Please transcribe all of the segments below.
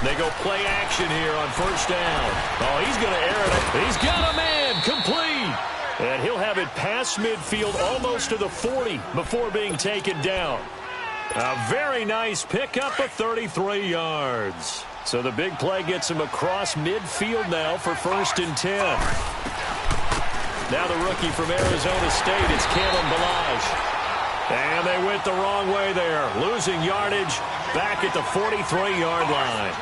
They go play action here on first down. Oh, he's going to air it. He's got a man complete. And he'll have it past midfield almost to the 40 before being taken down. A very nice pickup of 33 yards. So the big play gets him across midfield now for 1st and 10. Now the rookie from Arizona State, it's Kalen Ballage. And they went the wrong way there. Losing yardage back at the 43-yard line.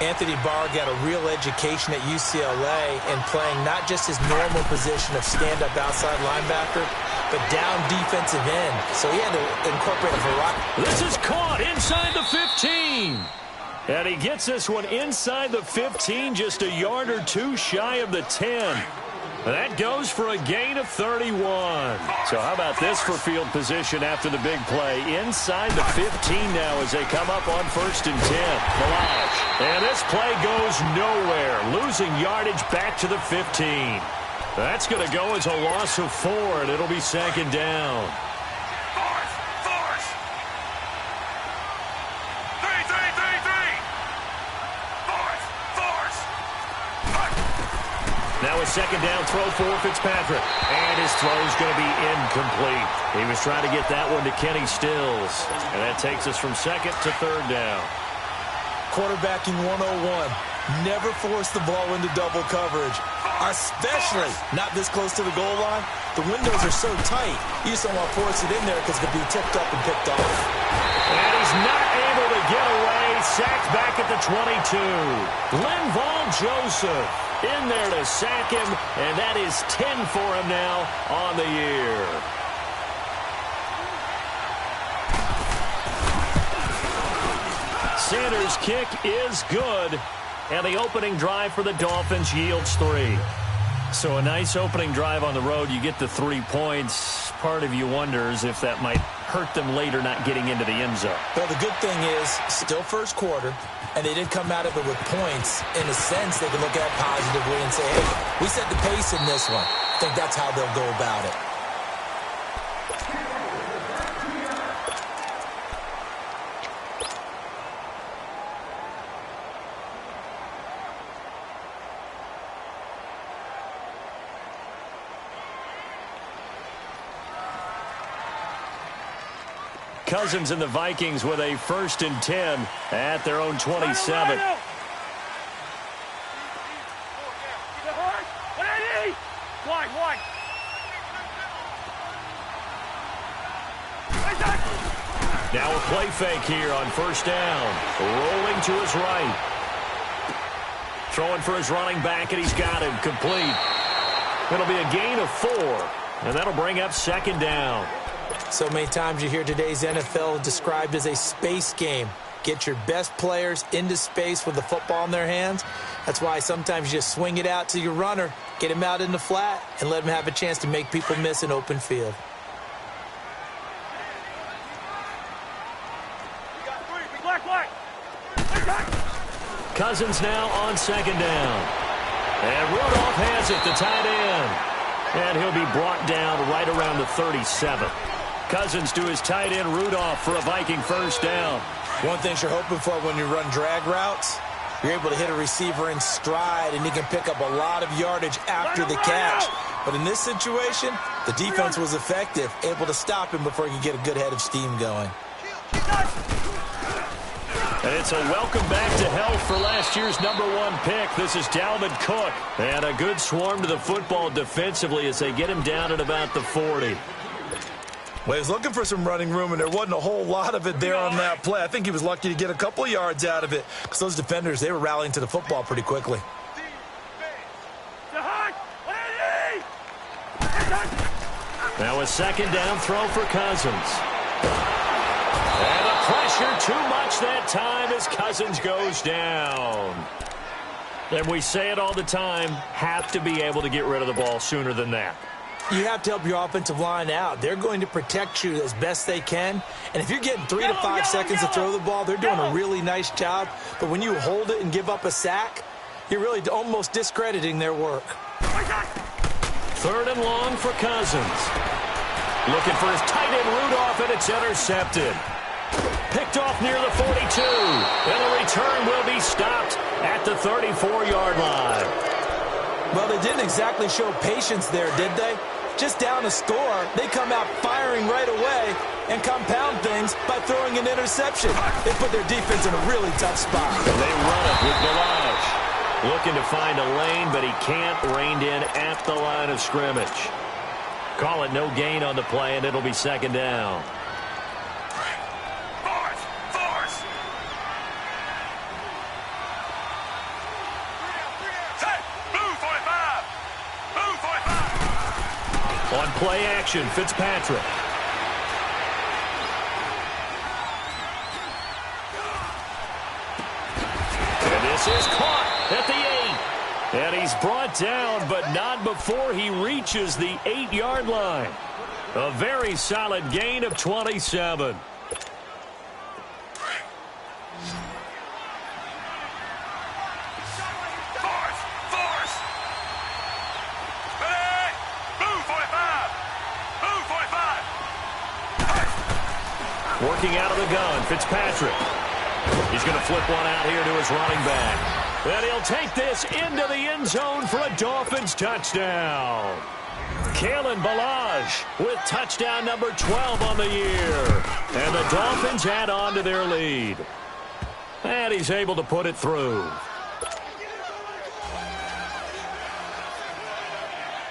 Anthony Barr got a real education at UCLA in playing not just his normal position of stand-up outside linebacker, but down defensive end. So he had to incorporate a variety. This is caught inside the 15. And he gets this one inside the 15, just a yard or two shy of the 10. That goes for a gain of 31. So how about this for field position after the big play? Inside the 15 now as they come up on 1st and 10. Ballage. And this play goes nowhere. Losing yardage back to the 15. That's going to go as a loss of 4, and it'll be 2nd down. Now a 2nd down throw for Fitzpatrick. And his throw's going to be incomplete. He was trying to get that one to Kenny Stills. And that takes us from 2nd to 3rd down. Quarterbacking 101. Never force the ball into double coverage, especially not this close to the goal line. The windows are so tight, you just don't want to force it in there because it could be tipped up and picked off. And he's not able to get away. Sacked back at the 22. Linval Joseph in there to sack him, and that is 10 for him now on the year. Sanders' kick is good, and the opening drive for the Dolphins yields 3. So a nice opening drive on the road. You get the 3 points. Part of you wonders if that might hurt them later not getting into the end zone. Well, the good thing is, still first quarter, and they didn't come out of it with points. In a sense, they can look at it positively and say, hey, we set the pace in this one. I think that's how they'll go about it. Cousins and the Vikings with a 1st and 10 at their own 27. Now a play fake here on 1st down. Rolling to his right. Throwing for his running back, and he's got him complete. It'll be a gain of 4, and that'll bring up 2nd down. So many times you hear today's NFL described as a space game. Get your best players into space with the football in their hands. That's why sometimes you just swing it out to your runner, get him out in the flat, and let him have a chance to make people miss an open field. Cousins now on 2nd down. And Rudolph has it, the tight end. And he'll be brought down right around the 37. Cousins to his tight end, Rudolph, for a Viking 1st down. One thing you're hoping for when you run drag routes, you're able to hit a receiver in stride, and he can pick up a lot of yardage after the catch. But in this situation, the defense was effective, able to stop him before he could get a good head of steam going. And it's a welcome back to health for last year's #1 pick. This is Dalvin Cook. And a good swarm to the football defensively as they get him down at about the 40. Well, he was looking for some running room, and there wasn't a whole lot of it there on that play. I think he was lucky to get a couple of yards out of it because those defenders, they were rallying to the football pretty quickly. Now a 2nd down throw for Cousins. And the pressure too much that time as Cousins goes down. And we say it all the time, have to be able to get rid of the ball sooner than that. You have to help your offensive line out. They're going to protect you as best they can. And if you're getting 3 to 5 seconds to throw the ball, they're doing a really nice job. But when you hold it and give up a sack, you're really almost discrediting their work. 3rd and long for Cousins. Looking for his tight end, Rudolph, and it's intercepted. Picked off near the 42. And the return will he's stopped at the 34-yard line. Well, they didn't exactly show patience there, did they? Just down a score, they come out firing right away and compound things by throwing an interception. They put their defense in a really tough spot. And they run it with Balazs. Looking to find a lane, but he can't. Reined in at the line of scrimmage. Call it no gain on the play, and it'll be second down. On play action, Fitzpatrick. And this is caught at the 8. And he's brought down, but not before he reaches the 8-yard line. A very solid gain of 27. Working out of the gun, Fitzpatrick. He's going to flip one out here to his running back. And he'll take this into the end zone for a Dolphins touchdown. Kalen Balazs with touchdown number 12 on the year. And the Dolphins add on to their lead. And he's able to put it through.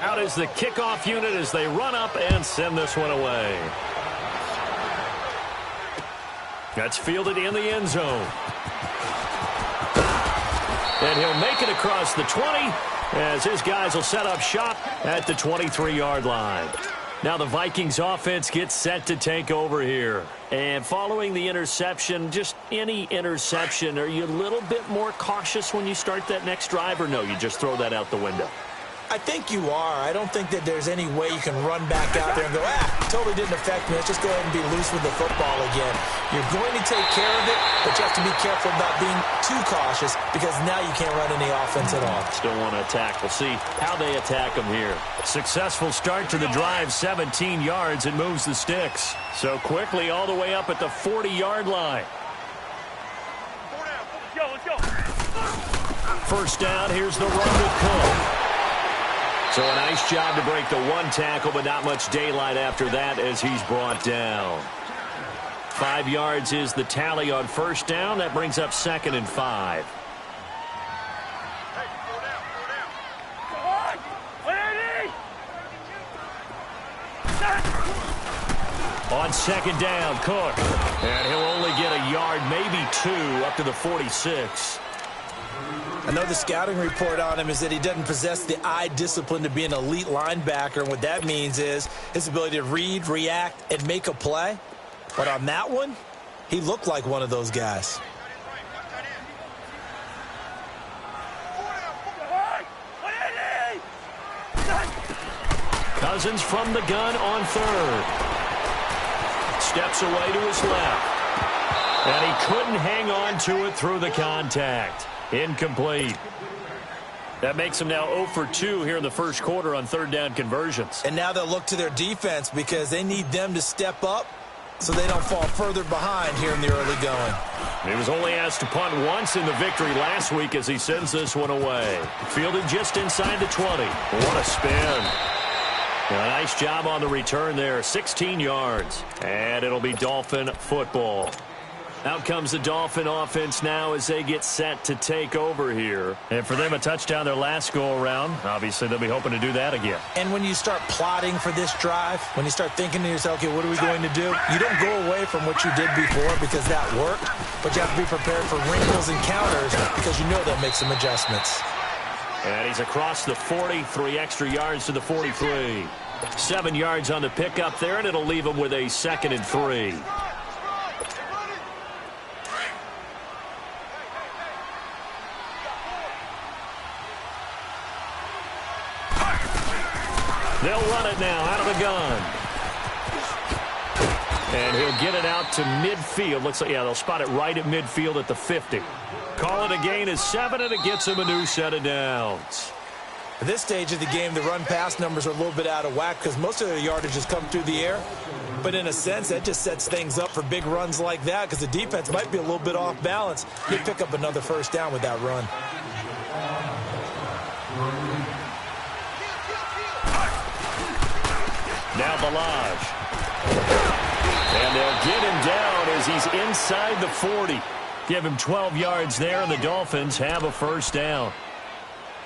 Out is the kickoff unit as they run up and send this one away. That's fielded in the end zone. And he'll make it across the 20 as his guys will set up shop at the 23-yard line. Now the Vikings offense gets set to take over here. And following the interception, just any interception, are you a little bit more cautious when you start that next drive, or no, you just throw that out the window? I think you are. I don't think that there's any way you can run back out there and go, totally didn't affect me. Let's just go ahead and be loose with the football again. You're going to take care of it, but you have to be careful about being too cautious because now you can't run any offense at all. Still want to attack. We'll see how they attack them here. Successful start to the drive, 17 yards, and moves the sticks. So quickly all the way up at the 40-yard line. Let's go. First down, here's the run with Cook. So a nice job to break the one tackle, but not much daylight after that as he's brought down. 5 yards is the tally on first down. That brings up 2nd and 5. On second down, Cook. And he'll only get a yard, maybe 2, up to the 46. I know the scouting report on him is that he doesn't possess the eye discipline to be an elite linebacker. And what that means is his ability to read, react, and make a play. But on that one, he looked like one of those guys. Cousins from the gun on third. Steps away to his left. And he couldn't hang on to it through the contact. Incomplete. That makes them now 0 for 2 here in the first quarter on third down conversions. And now they'll look to their defense because they need them to step up so they don't fall further behind here in the early going. He was only asked to punt once in the victory last week as he sends this one away. Fielded just inside the 20. What a spin. A nice job on the return there. 16 yards. And it'll be Dolphin football. Out comes the Dolphin offense now as they get set to take over here. And for them, a touchdown their last go-around. Obviously, they'll be hoping to do that again. And when you start plotting for this drive, when you start thinking to yourself, okay, what are we going to do? You don't go away from what you did before because that worked, but you have to be prepared for wrinkles and counters because you know they'll make some adjustments. And he's across the 40, 3 extra yards to the 43. 7 yards on the pickup there, and it'll leave him with a 2nd and 3. They'll run it now out of the gun. And he'll get it out to midfield. Looks like, yeah, they'll spot it right at midfield at the 50. Call it a gain of 7, and it gets him a new set of downs. At this stage of the game, the run-pass numbers are a little bit out of whack because most of their yardage has come through the air. But in a sense, that just sets things up for big runs like that because the defense might be a little bit off balance. They pick up another first down with that run. Now Balaj. And they'll get him down as he's inside the 40. Give him 12 yards there, and the Dolphins have a first down.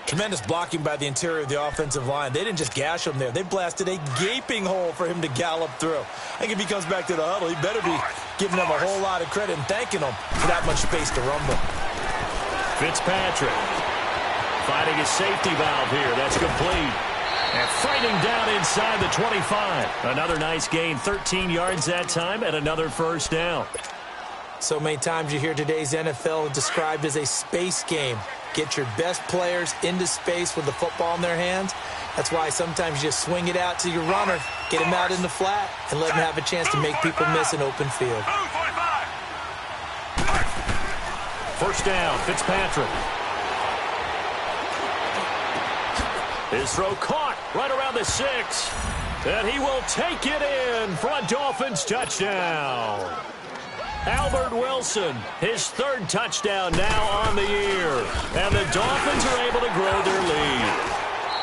Tremendous blocking by the interior of the offensive line. They didn't just gash him there. They blasted a gaping hole for him to gallop through. I think if he comes back to the huddle, he better be giving them a whole lot of credit and thanking them for that much space to rumble. Fitzpatrick finding his safety valve here. That's complete. And fighting down inside the 25. Another nice gain, 13 yards that time, and another first down. So many times you hear today's NFL described as a space game. Get your best players into space with the football in their hands. That's why sometimes you just swing it out to your runner, get him out in the flat, and let him have a chance to make people miss an open field. First down, Fitzpatrick. His throw caught right around the 6. And he will take it in for a Dolphins touchdown. Albert Wilson, his third touchdown now on the year. And the Dolphins are able to grow their lead.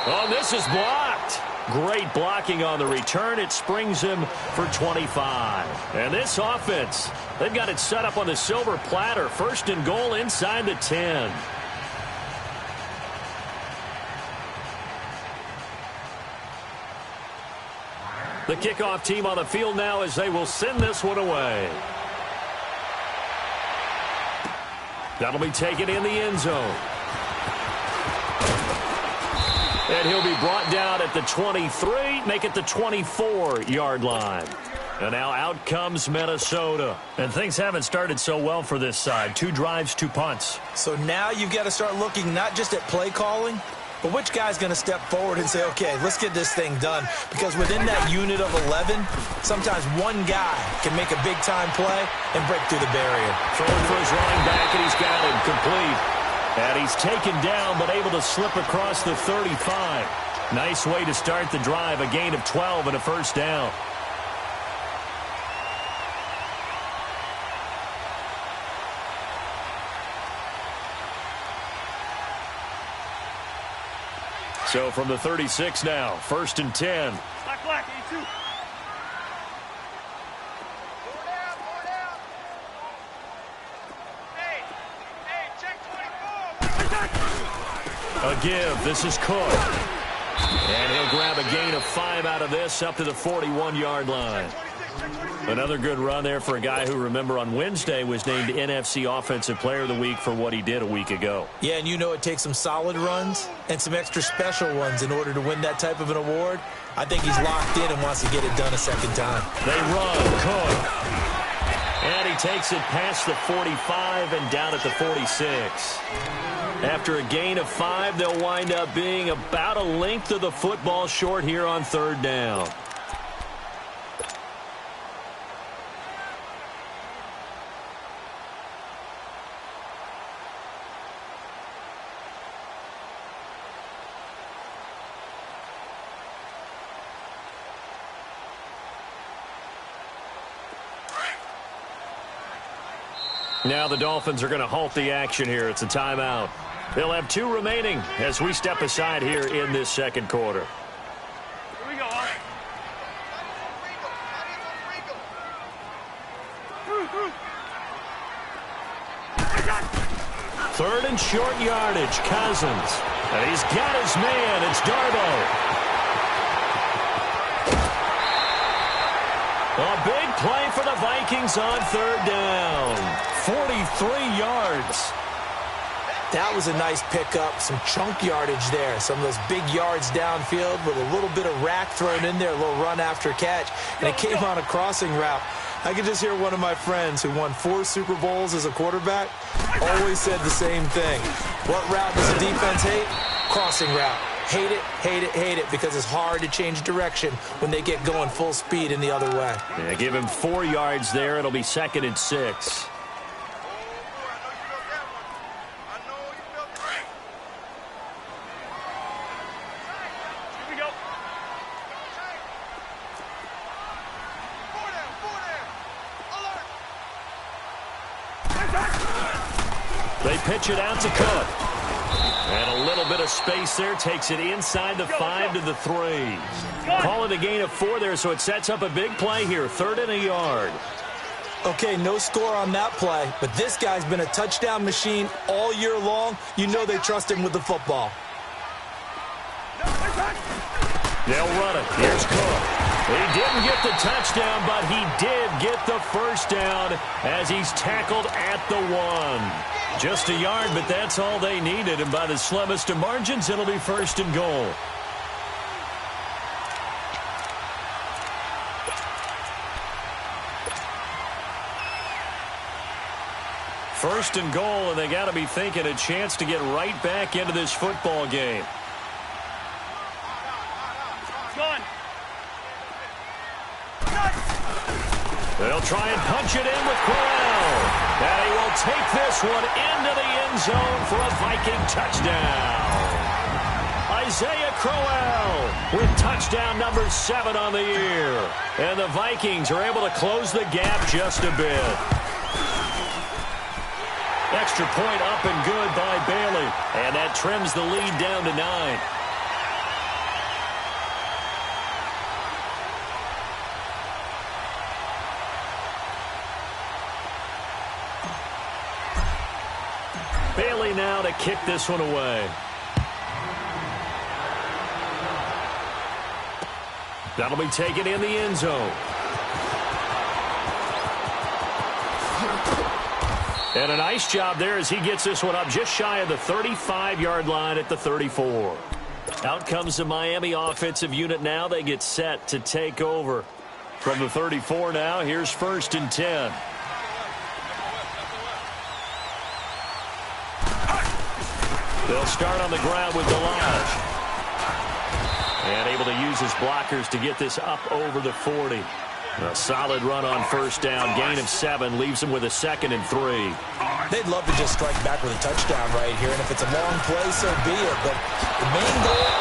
Oh, this is blocked. Great blocking on the return. It springs him for 25. And this offense, they've got it set up on the silver platter. First and goal inside the 10. The kickoff team on the field now as they will send this one away. That'll be taken in the end zone. And he'll be brought down at the 23, make it the 24-yard line. And now out comes Minnesota. And things haven't started so well for this side. 2 drives, 2 punts. So now you've got to start looking not just at play calling, but which guy's going to step forward and say, okay, let's get this thing done. Because within that unit of 11, sometimes one guy can make a big-time play and break through the barrier. Throwing for his running back, and he's got him complete. And he's taken down, but able to slip across the 35. Nice way to start the drive, a gain of 12 and a first down. So from the 36 now, first and 10. Black, 82. Hey, check 24. A give. This is Cook. And he'll grab a gain of 5 out of this up to the 41-yard line. Another good run there for a guy who, remember, on Wednesday was named NFC Offensive Player of the Week for what he did a week ago. Yeah, and you know it takes some solid runs and some extra special ones in order to win that type of an award. I think he's locked in and wants to get it done a second time. They run. Cook. And he takes it past the 45 and down at the 46. After a gain of 5, they'll wind up being about a length of the football short here on third down. Now the Dolphins are going to halt the action here. It's a timeout. They'll have 2 remaining as we step aside here in this second quarter. Here we go, Third and short yardage, Cousins. And he's got his man. It's Darbo. A big play for the Vikings on third down. 43 yards. That was a nice pickup, some chunk yardage there. Some of those big yards downfield with a little bit of rack thrown in there, a little run after catch, and it came on a crossing route. I could just hear one of my friends who won 4 Super Bowls as a quarterback always said the same thing. What route does the defense hate? Crossing route. Hate it, hate it, hate it, because it's hard to change direction when they get going full speed in the other way. Yeah, give him 4 yards there. It'll be second and 6. They pitch it out to Cook. And a little bit of space there takes it inside the 5 to the 3. Call it a gain of 4 there, so it sets up a big play here. 3rd and a yard. Okay, no score on that play, but this guy's been a touchdown machine all year long. You know they trust him with the football. They'll run it. Here's Cook. He didn't get the touchdown, but he did get the first down as he's tackled at the 1. Just a yard, but that's all they needed, and by the slimmest of margins, it'll be 1st and goal. First and goal, and they got to be thinking a chance to get right back into this football game. They'll try and punch it in with Crowell. And he will take this one into the end zone for a Viking touchdown. Isaiah Crowell with touchdown number 7 on the year. And the Vikings are able to close the gap just a bit. Extra point up and good by Bailey. And that trims the lead down to 9. Bailey now to kick this one away. That'll be taken in the end zone. And a nice job there as he gets this one up just shy of the 35-yard line at the 34. Out comes the Miami offensive unit now. They get set to take over. From the 34 now, here's 1st and 10. They'll start on the ground with Delage. And able to use his blockers to get this up over the 40. A solid run on 1st down. Gain of 7 leaves him with a 2nd and 3. They'd love to just strike back with a touchdown right here, and if it's a long play, so be it. But the main goal,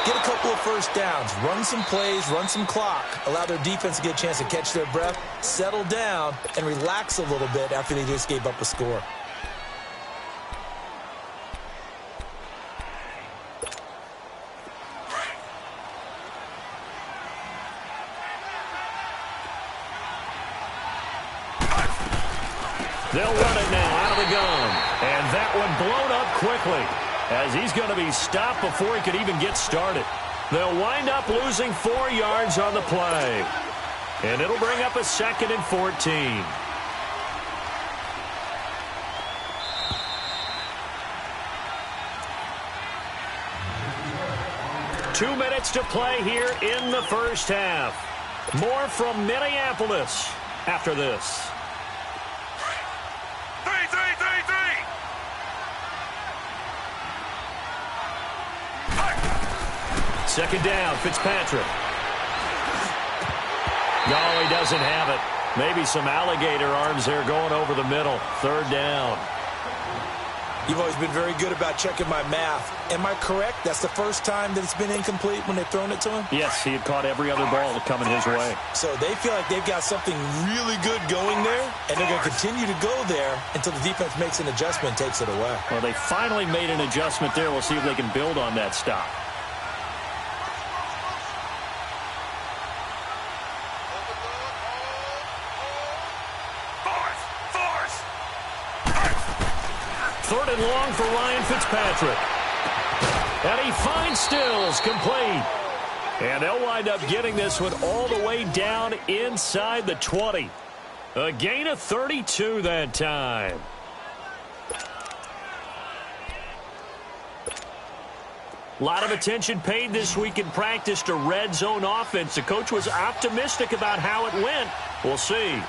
get a couple of 1st downs, run some plays, run some clock, allow their defense to get a chance to catch their breath, settle down, and relax a little bit after they just gave up a score. They'll run it now out of the gun. And that one blown up quickly as he's going to be stopped before he could even get started. They'll wind up losing 4 yards on the play. And it'll bring up a 2nd and 14. Two minutes to play here in the first half. More from Minneapolis after this. 2nd down, Fitzpatrick. No, he doesn't have it. Maybe some alligator arms there going over the middle. 3rd down. You've always been very good about checking my math. Am I correct? That's the first time that it's been incomplete when they've thrown it to him? Yes, he had caught every other ball coming his way. So they feel like they've got something really good going there, and they're going to continue to go there until the defense makes an adjustment and takes it away. Well, they finally made an adjustment there. We'll see if they can build on that stop. Third and long for Ryan Fitzpatrick. And he finds Stills complete. And they'll wind up getting this one all the way down inside the 20. A gain of 32 that time. A lot of attention paid this week in practice to red zone offense. The coach was optimistic about how it went. We'll see.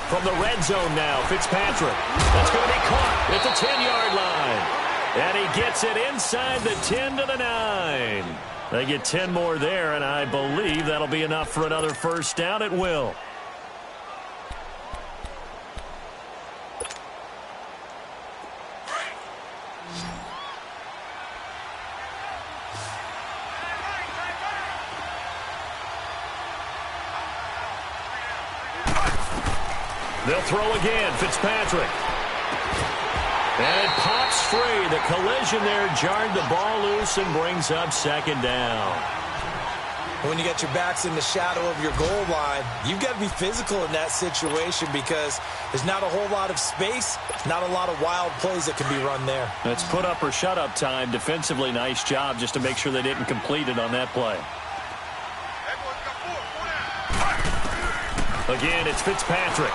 From the red zone now, Fitzpatrick. That's going to be caught at the 10-yard line. And he gets it inside the 10 to the 9. They get 10 more there, and I believe that'll be enough for another 1st down. It will. They'll throw again. Fitzpatrick. And it pops free. The collision there jarred the ball loose and brings up second down. When you get your backs in the shadow of your goal line, you've got to be physical in that situation because there's not a whole lot of space, not a lot of wild plays that can be run there. It's put up or shut up time. Defensively, nice job just to make sure they didn't complete it on that play. Again, it's Fitzpatrick.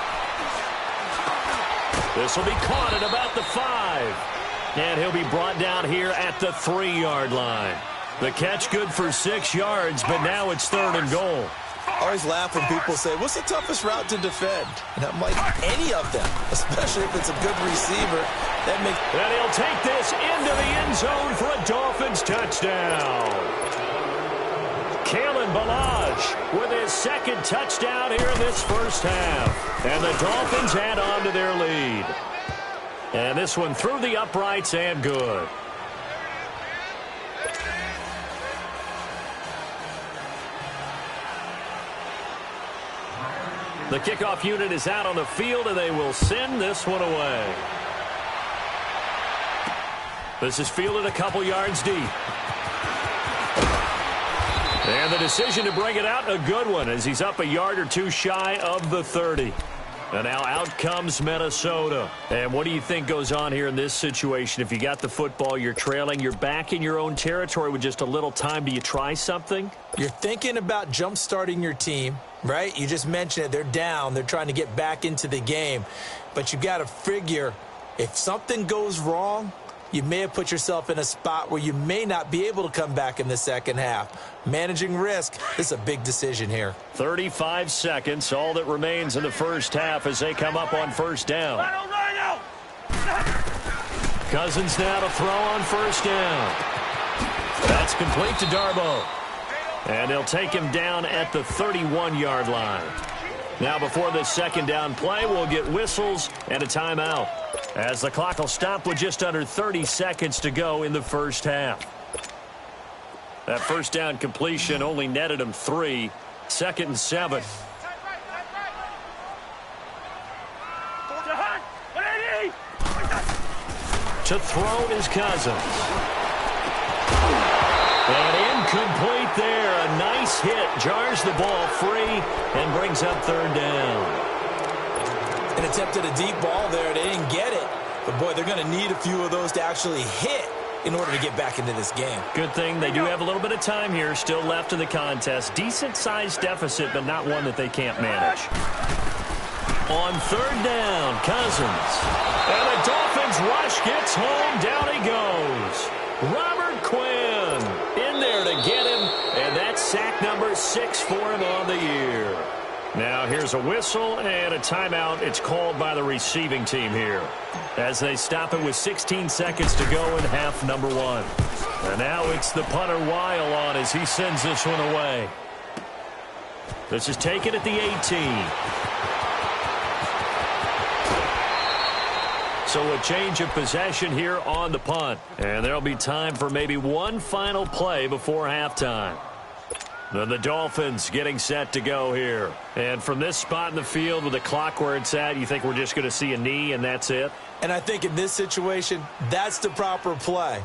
This will be caught at about the 5. And he'll be brought down here at the 3-yard line. The catch good for 6 yards, but now it's 3rd and goal. I always laugh when people say, what's the toughest route to defend? And I'm like, any of them, especially if it's a good receiver. And he'll take this into the end zone for a Dolphins touchdown. Kalen Ballage with his 2nd touchdown here in this first half. And the Dolphins add on to their lead. And this one through the uprights and good. The kickoff unit is out on the field, and they will send this one away. This is fielded a couple yards deep. And the decision to bring it out, a good one, as he's up a yard or two shy of the 30. And now out comes Minnesota. And what do you think goes on here in this situation? If you got the football, you're trailing, you're back in your own territory with just a little time. Do you try something? You're thinking about jump-starting your team, right? You just mentioned it. They're down. They're trying to get back into the game. But you got to figure if something goes wrong, you may have put yourself in a spot where you may not be able to come back in the second half. Managing risk, this is a big decision here. 35 seconds, all that remains in the first half as they come up on first down. Cousins now to throw on first down. That's complete to Darboh. And they'll take him down at the 31-yard line. Now before this second down play, we'll get whistles and a timeout, as the clock will stop with just under 30 seconds to go in the first half. That first down completion only netted him 3. 2nd and 7. To throw is Cousins. And incomplete there. A nice hit. Jars the ball free and brings up 3rd down. An attempt at a deep ball there. They didn't get it. But, boy, they're going to need a few of those to actually hit in order to get back into this game. Good thing they do have a little bit of time here still left in the contest. Decent-sized deficit, but not one that they can't manage. On 3rd down, Cousins. And the Dolphins rush gets home. Down he goes. Robert Quinn in there to get him. And that's sack number 6 for him on the year. Now here's a whistle and a timeout. It's called by the receiving team here, as they stop it with 16 seconds to go in half number 1. And now it's the punter Weil on as he sends this one away. This is taken at the 18. So a change of possession here on the punt. And there'll be time for maybe one final play before halftime. Then the Dolphins getting set to go here. And from this spot in the field with the clock where it's at, you think we're just going to see a knee and that's it? And I think in this situation, that's the proper play.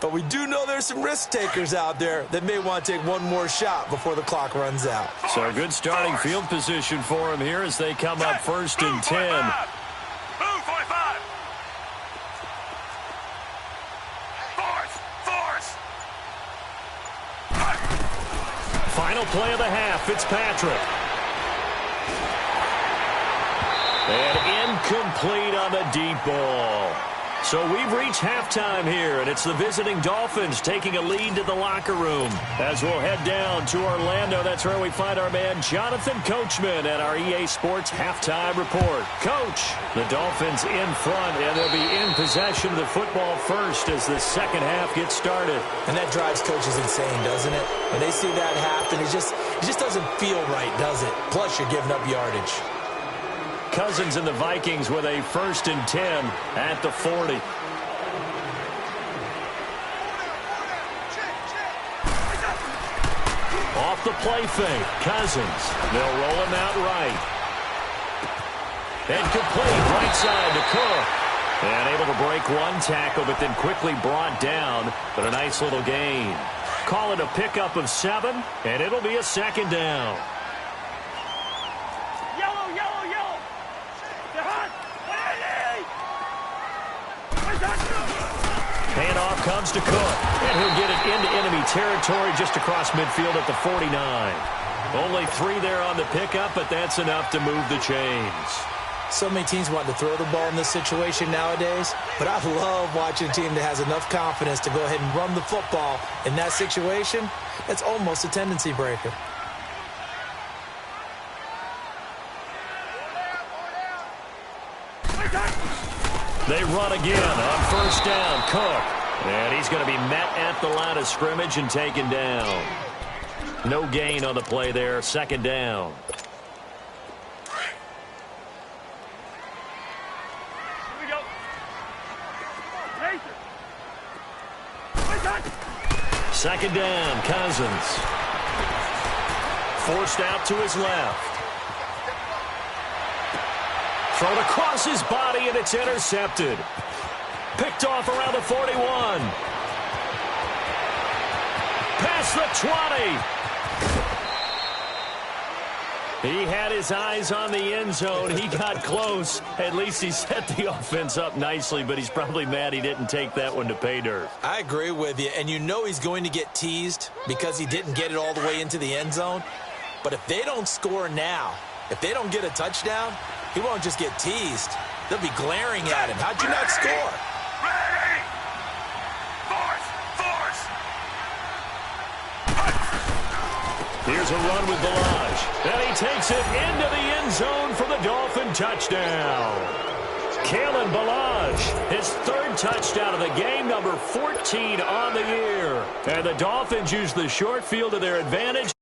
But we do know there's some risk takers out there that may want to take one more shot before the clock runs out. So a good starting field position for them here as they come up 1st and 10. Final play of the half, Fitzpatrick. And incomplete on the deep ball. So we've reached halftime here, and it's the visiting Dolphins taking a lead to the locker room. As we'll head down to Orlando, that's where we find our man Jonathan Coachman at our EA Sports Halftime Report. Coach, the Dolphins in front, and they'll be in possession of the football first as the second half gets started. And that drives coaches insane, doesn't it? When they see that happen, it just doesn't feel right, does it? Plus, you're giving up yardage. Cousins and the Vikings with a 1st and 10 at the 40. Off the play fake, Cousins. They'll roll him out right. And complete right side to Cook. And able to break one tackle, but then quickly brought down. But a nice little gain. Call it a pickup of 7, and it'll be a second down. Yellow, yellow, yellow. They're hot. Handoff comes to Cook. And he'll get it into enemy territory just across midfield at the 49. Only 3 there on the pickup, but that's enough to move the chains. So many teams want to throw the ball in this situation nowadays, but I love watching a team that has enough confidence to go ahead and run the football in that situation. That's almost a tendency breaker. They run again on first down. Cook. And he's going to be met at the line of scrimmage and taken down. No gain on the play there. Second down. Second down, Cousins. Forced out to his left. Thrown across his body, and it's intercepted. Picked off around the 41. Past the 20. He had his eyes on the end zone. He got close. At least he set the offense up nicely, but he's probably mad he didn't take that one to pay dirt. I agree with you, and you know he's going to get teased because he didn't get it all the way into the end zone. But if they don't score now, if they don't get a touchdown, he won't just get teased. They'll be glaring at him. How'd you not score? Ready! Force! Here's a run with Balaj. And he takes it into the end zone for the Dolphin touchdown. Kalen Balaj, his 3rd touchdown of the game, number 14 on the year. And the Dolphins use the short field to their advantage